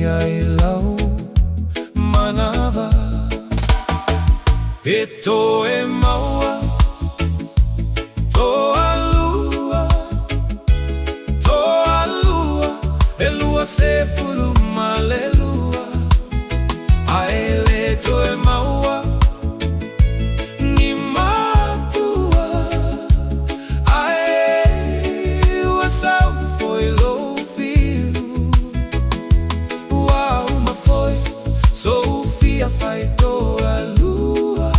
ai lau manawa. E toe māua, tōalua, tōalua, e lua se fulu malelua. Ai le toe māua, ni mātua. Ai ua sau foi lo fiu. Ua uma foi, Sofia fai tōalua.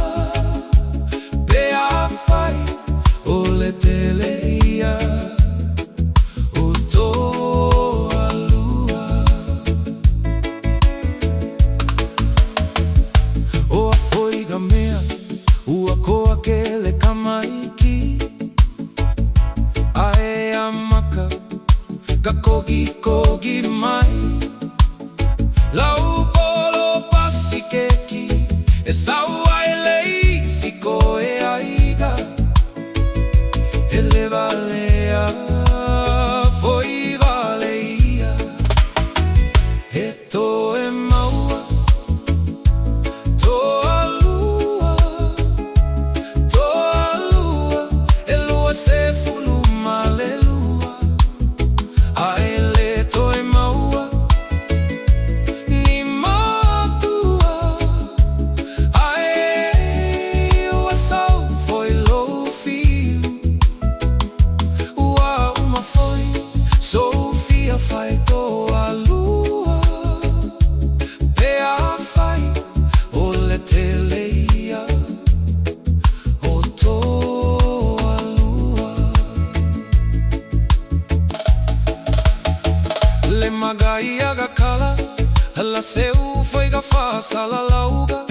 Pea fai, o le teleia, o tōalua. Oa foi ga mea, ua koa ke le kamaiki. Ae a maka, ka kogi kogi mai. Lau polo pasi keki, e sau ai leisi ko e aiga. E le valea, foi valeia. E toe māua, tōalua, tōalua, e lua se fulu malelua. Ai le toe māua, ni mātua. Ai ua sau foi lo fiu. Ua uma foi, Sofia fai tōalua. Pea fai, o le teleia, o tōalua. Le magai aga kala, la seu foi ga fasa la lauga.